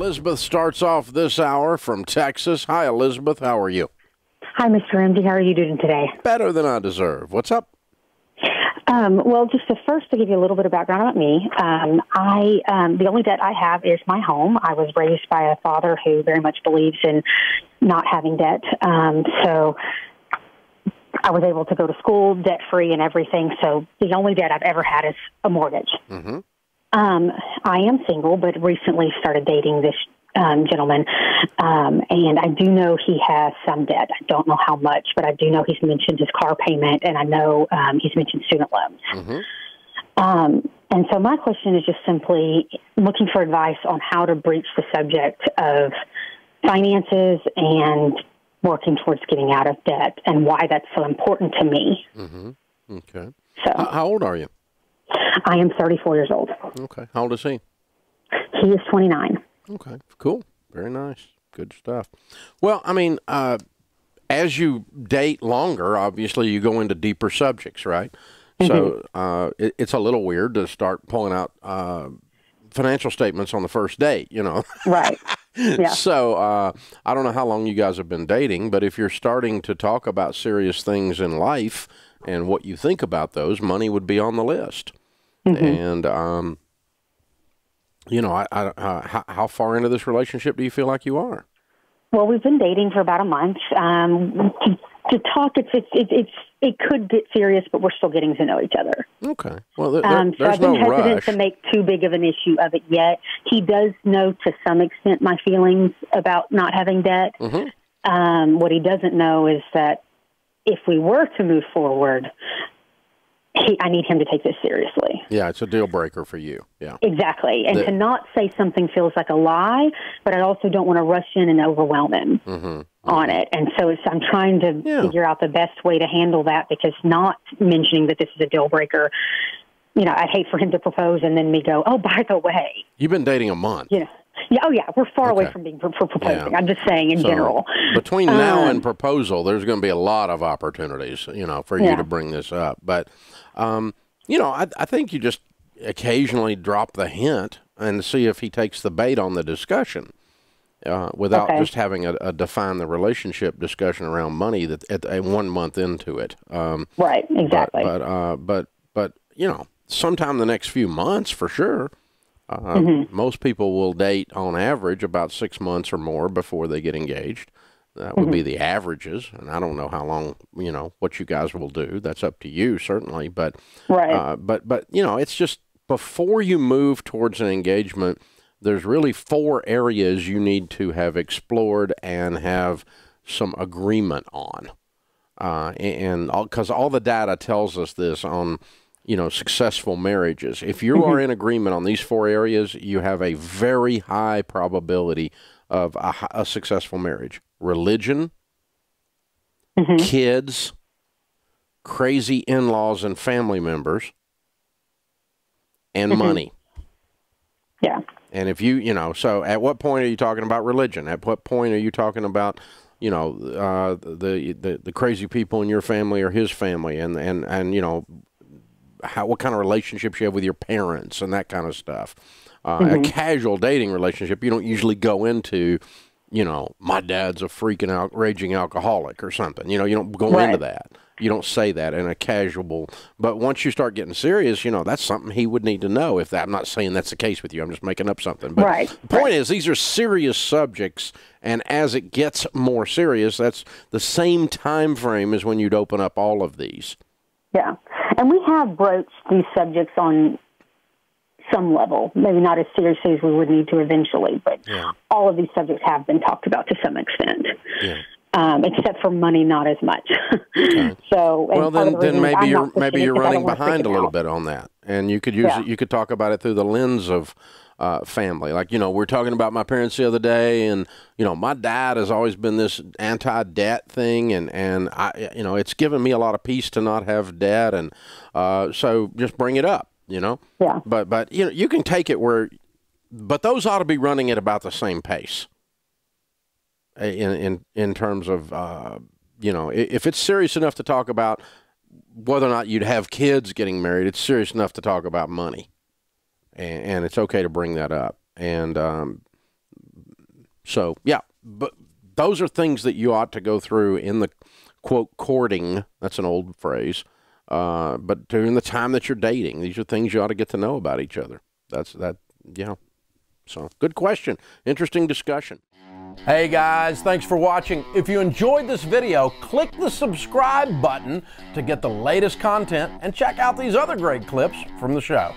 Elizabeth starts off this hour from Texas. Hi, Elizabeth. How are you? Hi, Mr. Ramsey. How are you doing today? Better than I deserve. What's up? Well, just first to give you a little bit of background about me, the only debt I have is my home. I was raised by a father who very much believes in not having debt. So I was able to go to school debt-free and everything. So the only debt I've ever had is a mortgage. Mm-hmm. I am single, but recently started dating this gentleman, and I do know he has some debt. I don't know how much, but I do know he's mentioned his car payment, and I know he's mentioned student loans. Mm-hmm. And so my question is just simply looking for advice on how to breach the subject of finances and working towards getting out of debt, and why that's so important to me. Mm-hmm. Okay. So, how old are you? I am 34 years old. Okay. How old is he? He is 29. Okay, cool. Very nice. Good stuff. Well, I mean, as you date longer, obviously you go into deeper subjects, right? Mm-hmm. So it's a little weird to start pulling out financial statements on the first date, you know? Right. Yeah. So I don't know how long you guys have been dating, but if you're starting to talk about serious things in life and what you think about those, money would be on the list. Mm-hmm. And, you know, how far into this relationship do you feel like you are? Well, we've been dating for about a month. To talk, it could get serious, but we're still getting to know each other. Okay. Well, so there's I've been no hesitant rush to make too big of an issue of it yet. He does know to some extent my feelings about not having debt. Mm-hmm. What he doesn't know is that if we were to move forward, I need him to take this seriously. Yeah, it's a deal breaker for you. Yeah, exactly. And to not say something feels like a lie, but I also don't want to rush in and overwhelm him on it. And so I'm trying to figure out the best way to handle that, because not mentioning that this is a deal breaker, you know, I'd hate for him to propose and then me go, oh, by the way. You've been dating a month. Yeah. Yeah, oh, yeah, we're far away from being proposing. Yeah. I'm just saying in general. Between now and proposal, there's going to be a lot of opportunities, you know, for you to bring this up. But, you know, I think you just occasionally drop the hint and see if he takes the bait on the discussion without just having a define the relationship discussion around money that at 1 month into it. Right, exactly. But, you know, sometime the next few months for sure. Most people will date on average about 6 months or more before they get engaged. That would be the averages, and I don't know how long, you know, what you guys will do. That's up to you, certainly. But, but you know, it's just before you move towards an engagement, there's really 4 areas you need to have explored and have some agreement on. And because all the data tells us this on, you know, successful marriages. If you are in agreement on these 4 areas, you have a very high probability of a successful marriage. Religion, kids, crazy in-laws and family members, and money. Yeah. And if you know, so at what point are you talking about religion? At what point are you talking about, you know, the crazy people in your family or his family, and you know, what kind of relationships you have with your parents and that kind of stuff. A casual dating relationship, you don't usually go into, you know, my dad's a raging alcoholic or something. You know, you don't go into that. You don't say that in a casual. But once you start getting serious, you know, that's something he would need to know. If that, I'm not saying that's the case with you. I'm just making up something. But the point is, these are serious subjects, and as it gets more serious, that's the same time frame as when you'd open up all of these. Yeah. And we have broached these subjects on some level, maybe not as seriously as we would need to eventually, but all of these subjects have been talked about to some extent, except for money, not as much. So, well, then maybe you're running behind a little bit on that, and you could use it. You could talk about it through the lens of family. Like, you know, we're talking about my parents the other day, and, you know, my dad has always been this anti-debt thing, and I, you know, it's given me a lot of peace to not have debt, and so just bring it up, you know. Yeah. But you know, you can take it where, but those ought to be running at about the same pace. In terms of you know, if it's serious enough to talk about whether or not you'd have kids getting married, it's serious enough to talk about money. And it's okay to bring that up. And So, yeah, but those are things that you ought to go through in the, quote, courting. That's an old phrase. But during the time that you're dating, these are things you ought to get to know about each other. Yeah. So, good question. Interesting discussion. Hey guys, thanks for watching. If you enjoyed this video, click the subscribe button to get the latest content and check out these other great clips from the show.